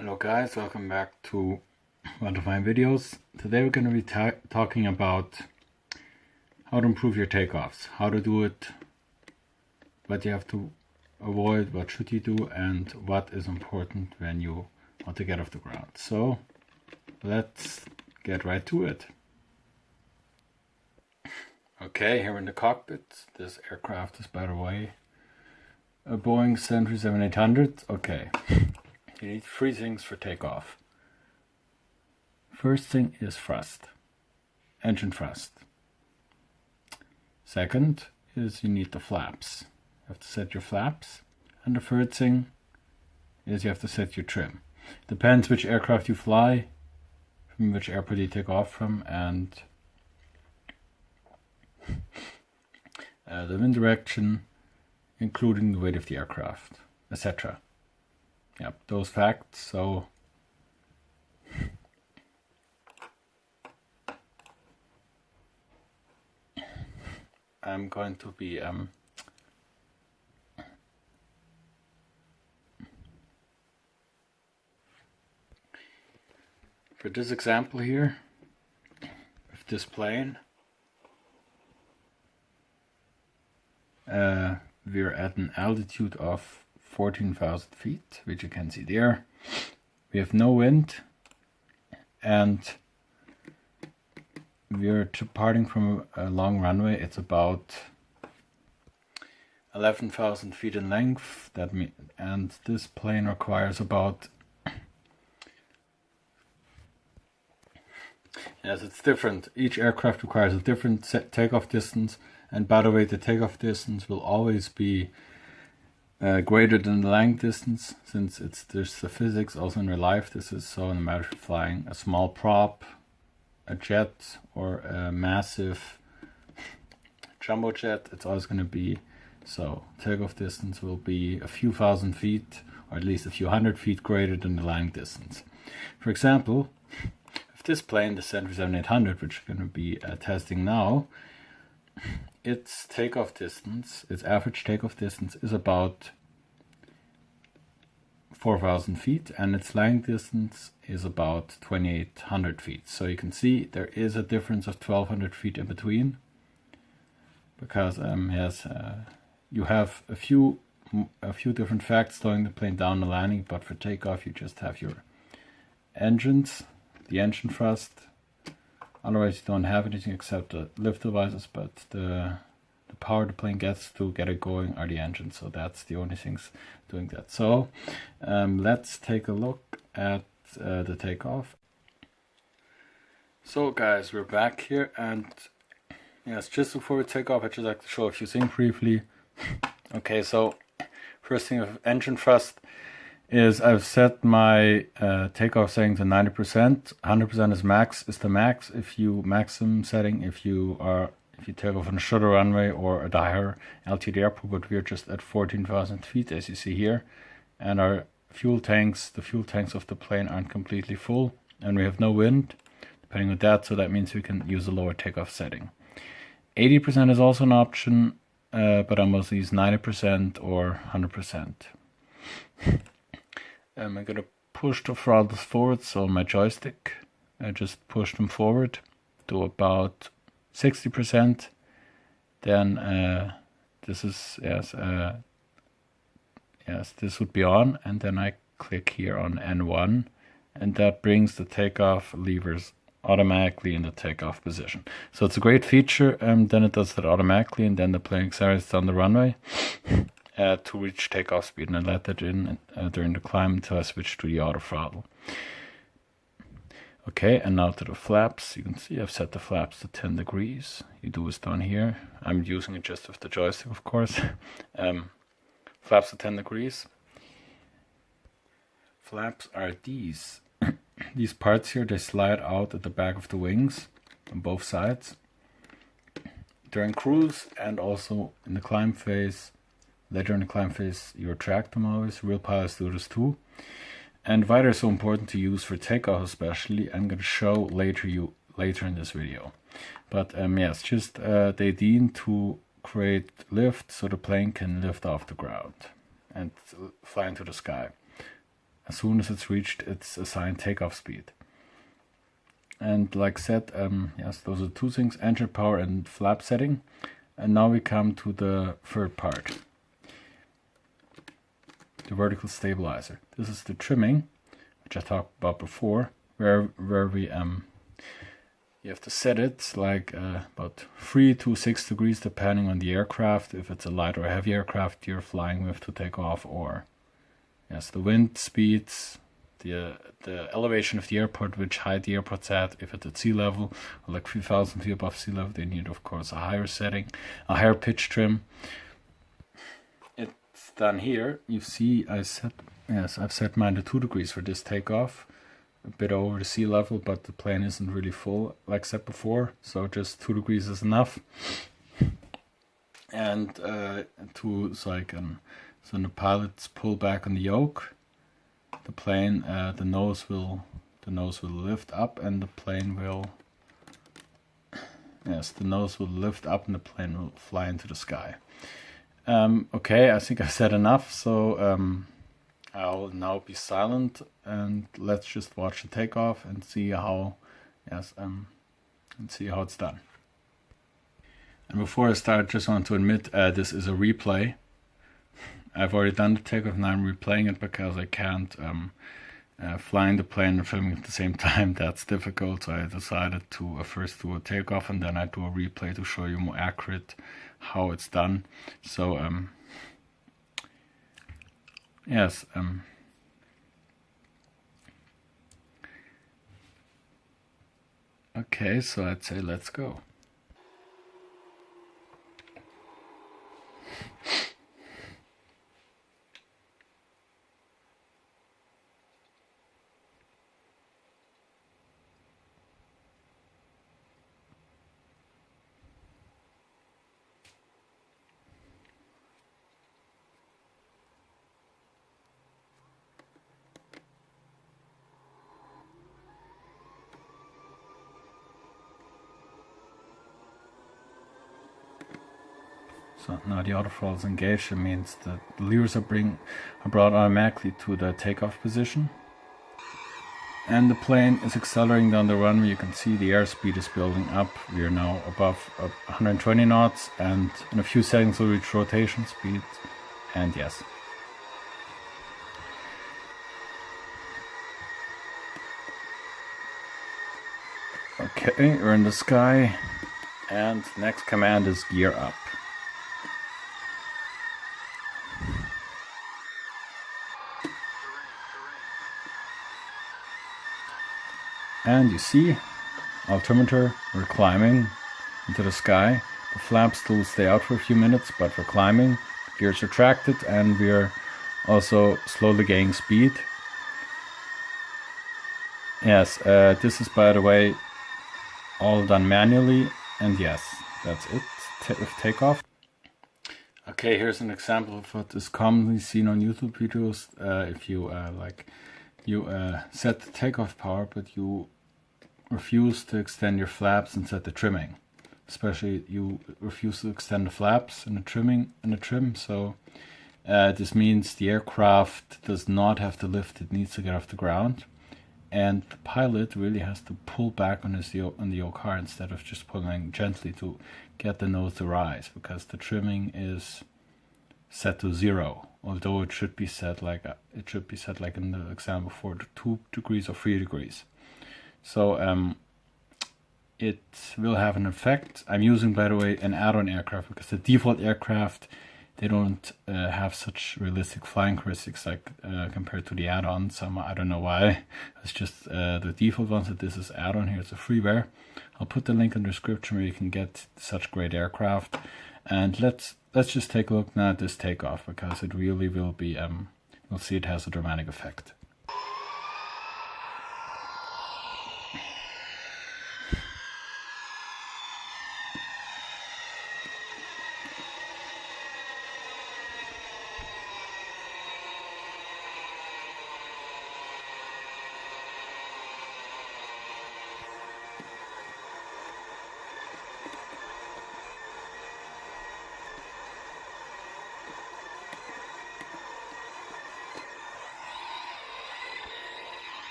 Hello guys, welcome back to one of my videos. Today we're going to be talking about how to improve your takeoffs, how to do it, what you have to avoid, what should you do, and what is important when you want to get off the ground. So let's get right to it. Okay, here in the cockpit, this aircraft is, by the way, a Boeing 737-800. Okay. You need three things for takeoff. First thing is thrust, engine thrust. Second is you need the flaps. You have to set your flaps. And the third thing is you have to set your trim. Depends which aircraft you fly, from which airport you take off from, and the wind direction, including the weight of the aircraft, etc. Yep, those facts. So I'm going to be for this example here with this plane, we're at an altitude of 14,000 feet, which you can see there. We have no wind, and we're departing from a long runway. It's about 11,000 feet in length. And this plane requires about, yes, it's different. Each aircraft requires a different takeoff distance, and by the way, the takeoff distance will always be greater than the landing distance, since there's the physics also in real life. This is so no matter if you're flying a small prop, a jet, or a massive jumbo jet, it's always going to be so. Takeoff distance will be a few thousand feet, or at least a few hundred feet greater than the landing distance. For example, if this plane, the 737-800, which we're going to be testing now, its takeoff distance, its average takeoff distance is about 4,000 feet, and its landing distance is about 2,800 feet. So you can see there is a difference of 1,200 feet in between, because you have a few different facts slowing the plane down the landing, but for takeoff you just have your engines, the engine thrust. Otherwise you don't have anything except the lift devices, but the power the plane gets to get it going are the engines, so that's the only things doing that. So let's take a look at the takeoff. So guys, we're back here, and yes, just before we take off, I'd just like to show a few things briefly. Okay, so first thing of engine thrust is I've set my takeoff setting to 90%. 100% is the max. If you maximum setting, if you take off on a shorter runway or at a higher altitude airport, but we're just at 14,000 feet, as you see here, and our fuel tanks, the fuel tanks of the plane, aren't completely full, and we have no wind, depending on that. So that means we can use a lower takeoff setting. 80% is also an option, but I mostly use 90% or 100%. I'm going to push the throttles forward, so my joystick, I just push them forward to about 60%. Then this is, this would be on, and then I click here on N1, and that brings the takeoff levers automatically in the takeoff position. So it's a great feature, then it does that automatically, and then the plane accelerates down the runway to reach takeoff speed, and I let that in during the climb until I switch to the auto throttle. Okay, and now to the flaps. You can see I've set the flaps to 10 degrees. You do this down here. I'm using it just with the joystick, of course. Flaps to 10 degrees. Flaps are these parts here. They slide out at the back of the wings on both sides. During cruise and also in the climb phase. Later in the climb phase, you retract them always. Real pilots do this too. And why they're so important to use for takeoff especially, I'm going to show later in this video. But yes, just they deem to create lift so the plane can lift off the ground and fly into the sky. as soon as it's reached its assigned takeoff speed. And like said, yes, those are two things, engine power and flap setting. And now we come to the third part, the vertical stabilizer. This is the trimming, which I talked about before, where we you have to set it like about 3 to 6 degrees depending on the aircraft. If it's a light or a heavy aircraft you're flying with to take off, or yes, the wind speeds, the elevation of the airport, which height the airport's at. If it's at sea level, or like 3,000 feet above sea level, they need of course a higher setting, a higher pitch trim. It's done here. You see I've set mine to 2 degrees for this takeoff, a bit over the sea level, but the plane isn't really full like said before, so just 2 degrees is enough. And so when the pilots pull back on the yoke, the plane, the nose will lift up, and the plane will, yes, the nose will lift up, and the plane will fly into the sky. Okay, I think I've said enough, so I'll now be silent and let's just watch the takeoff and see how, yes, and see how it's done. And before I start, just want to admit this is a replay. I've already done the takeoff, and I'm replaying it because I can't flying the plane and filming at the same time. That's difficult, so I decided to first do a takeoff and then I do a replay to show you more accurate how it's done. So yes, okay, so I'd say let's go. So now the autothrottle is engaged. It means that the levers are brought automatically to the takeoff position. And the plane is accelerating down the runway. You can see the airspeed is building up. We are now above 120 knots, and in a few seconds we'll reach rotation speed. And yes. Okay, we're in the sky, and next command is gear up. And you see, altimeter, we're climbing into the sky. The flaps still stay out for a few minutes, but we're climbing. Gears retracted, and we're also slowly gaining speed. Yes, this is, by the way, all done manually, and yes, that's it with takeoff. Okay, here's an example of what is commonly seen on YouTube videos. If you set the takeoff power, but you refuse to extend your flaps and set the trimming. Especially you refuse to extend the flaps and the trim. So this means the aircraft does not have to lift; it needs to get off the ground, and the pilot really has to pull back on the yoke hard instead of just pulling gently to get the nose to rise, because the trimming is set to 0. Although it should be set like in the example before, to 2 degrees or 3 degrees. So it will have an effect. I'm using, by the way, an add-on aircraft, because the default aircraft, they don't have such realistic flying characteristics like compared to the add-ons. I don't know why. It's just the default ones. That this is add-on. Here it's a freeware. I'll put the link in the description where you can get such great aircraft. And let's just take a look now at this takeoff, because it really will be, you'll see it has a dramatic effect.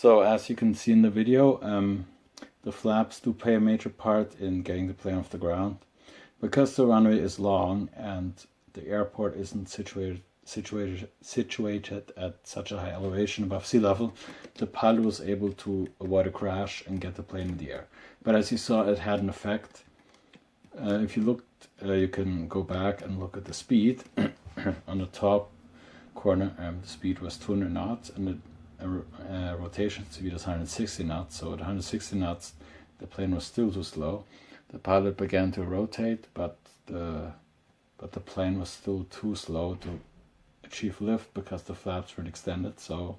So as you can see in the video, the flaps do play a major part in getting the plane off the ground. Because the runway is long and the airport isn't situated at such a high elevation above sea level, the pilot was able to avoid a crash and get the plane in the air. But as you saw, it had an effect. If you looked, you can go back and look at the speed. On the top corner, the speed was 200 knots and the rotation speed was 160 knots. So at 160 knots, the plane was still too slow. The pilot began to rotate, but the plane was still too slow to achieve lift because the flaps weren't extended. So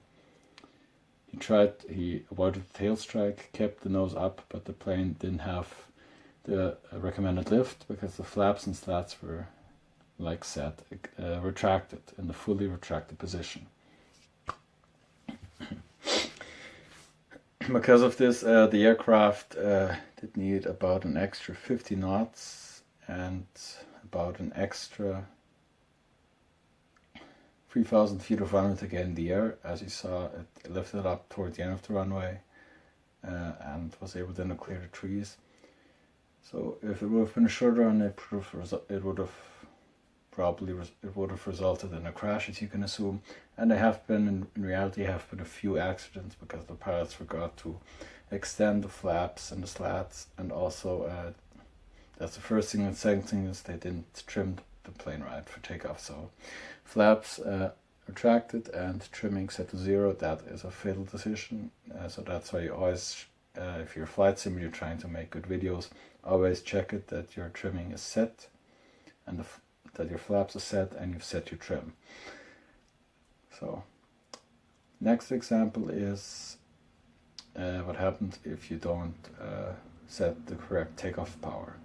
he avoided the tail strike, kept the nose up, but the plane didn't have the recommended lift because the flaps and slats were, like said, retracted in the fully retracted position. Because of this, the aircraft did need about an extra 50 knots and about an extra 3,000 feet of runway to get in the air. As you saw, it lifted up toward the end of the runway and was able then to clear the trees. So if it would have been a short run, it would have resulted in a crash, as you can assume. And there have been, in reality, a few accidents because the pilots forgot to extend the flaps and the slats, and also that's the first thing. And the second thing is they didn't trim the plane right for takeoff. So flaps retracted and trimming set to 0. That is a fatal decision. So that's why you always, if you're a flight sim, you're trying to make good videos, always check it that your trimming is set and that your flaps are set and you've set your trim. So next example is what happens if you don't set the correct takeoff power.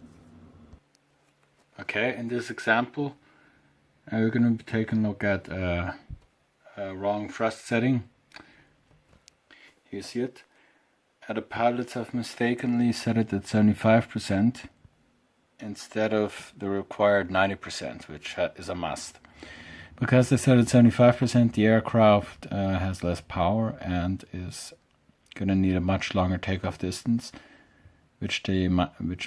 Okay, in this example we're going to be taking a look at a wrong thrust setting. You see it. The pilots have mistakenly set it at 75% instead of the required 90%, which is a must. Because they set it at 75%, the aircraft has less power and is going to need a much longer takeoff distance, which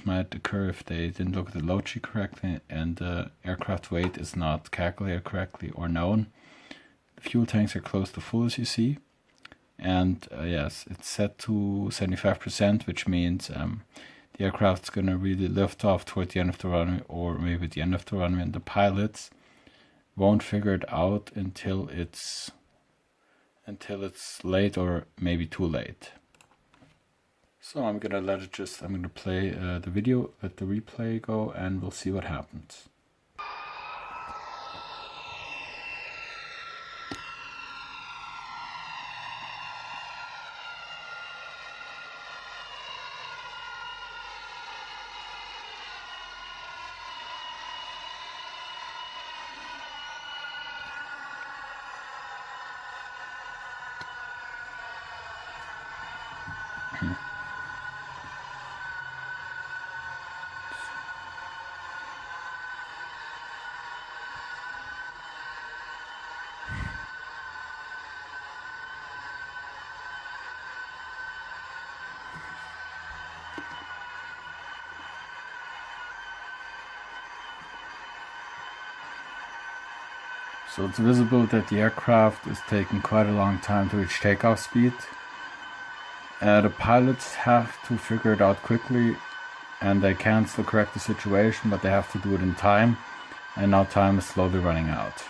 might occur if they didn't look at the load sheet correctly and the aircraft weight is not calculated correctly or known. The fuel tanks are close to full, as you see. And yes, it's set to 75%, which means the aircraft's going to really lift off toward the end of the runway or maybe the end of the runway, and the pilots won't figure it out until it's late or maybe too late. So I'm going to play the video, let the replay go, and we'll see what happens. So it's visible that the aircraft is taking quite a long time to reach takeoff speed. The pilots have to figure it out quickly, and they can still correct the situation, but they have to do it in time, and now time is slowly running out.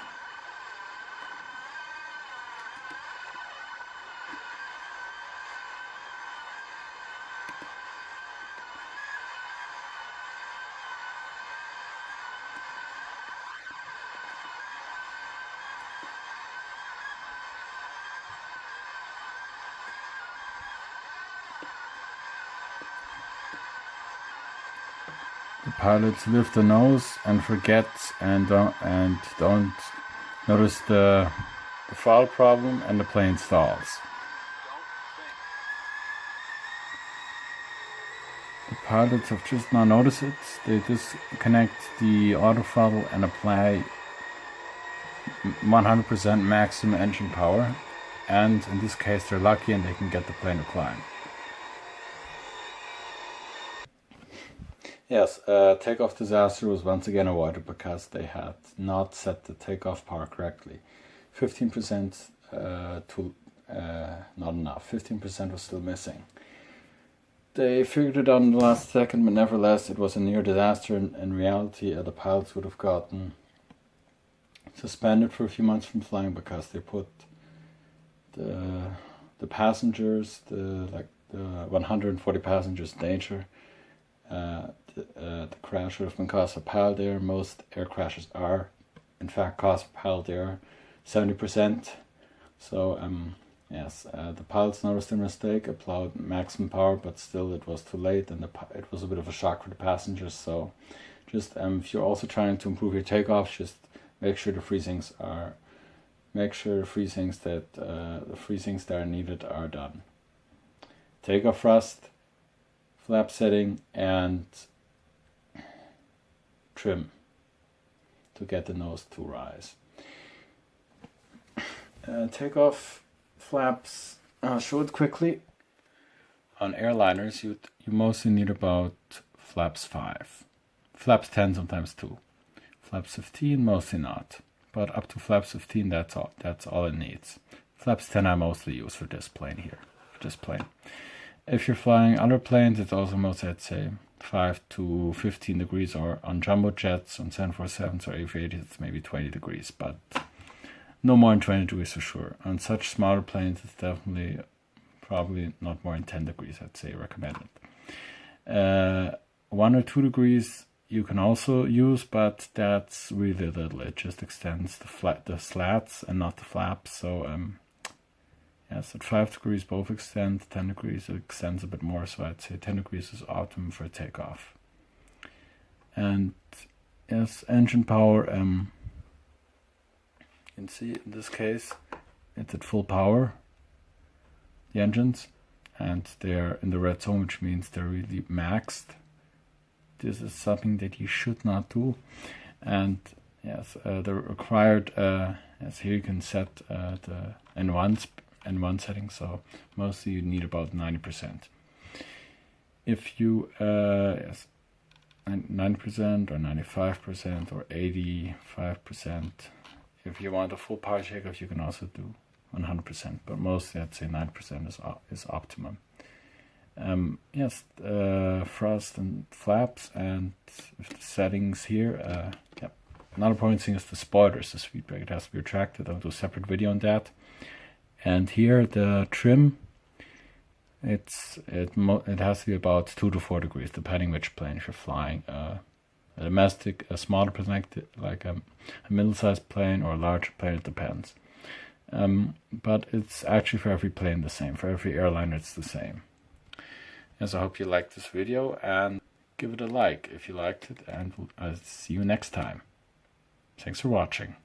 The pilots lift the nose and forget and don't notice the throttle problem, and the plane stalls. The pilots have just now noticed it. They disconnect the auto throttle and apply 100% maximum engine power, and in this case they're lucky and they can get the plane to climb. Yes, takeoff disaster was once again avoided because they had not set the takeoff power correctly. 15% not enough. 15% was still missing. They figured it out in the last second, but nevertheless it was a near disaster. In reality, the pilots would have gotten suspended for a few months from flying because they put the passengers, the 140 passengers, in danger. The crash would have been caused by pilot error. Most air crashes are, in fact, caused by pilot error, 70%. So, yes, the pilots noticed their mistake, applied maximum power, but still it was too late, and it was a bit of a shock for the passengers. So, just if you're also trying to improve your takeoffs, just make sure the freezings that are needed are done. Takeoff thrust, flap setting, and trim to get the nose to rise. Takeoff flaps, I'll show it quickly. On airliners, you mostly need about flaps 5. Flaps 10 sometimes too. Flaps 15 mostly not. But up to flaps 15, that's all it needs. Flaps 10 I mostly use for this plane here. For this plane. If you're flying other planes, it's also mostly, I'd say, 5 to 15 degrees, or on jumbo jets, on 747s or A380s, it's maybe 20 degrees, but no more than 20 degrees for sure. On such smaller planes, it's definitely probably not more than 10 degrees, I'd say, recommended. 1 or 2 degrees you can also use, but that's really little. It just extends the slats and not the flaps. So yes, at 5 degrees both extend. 10 degrees it extends a bit more, so I'd say 10 degrees is optimum for takeoff. And yes, engine power, you can see in this case it's at full power, the engines, and they're in the red zone, which means they're really maxed. This is something that you should not do. And yes, the required, yes, here you can set the N1 setting, so mostly you need about 90%. If you, yes, 90% or 95% or 85%, if you want a full power takeoff, you can also do 100%, but mostly I'd say 90% is optimum. Yes, thrust and flaps, and with the settings here, yep. Another important thing is the spoilers, the speed brake. It has to be retracted. I'll do a separate video on that. And here the trim, it has to be about 2 to 4 degrees, depending which plane if you're flying. A domestic, a smaller plane like a middle-sized plane, or a larger plane, it depends. But it's actually for every plane the same. For every airliner it's the same. Yes, I hope you liked this video, and give it a like if you liked it, and I'll see you next time. Thanks for watching.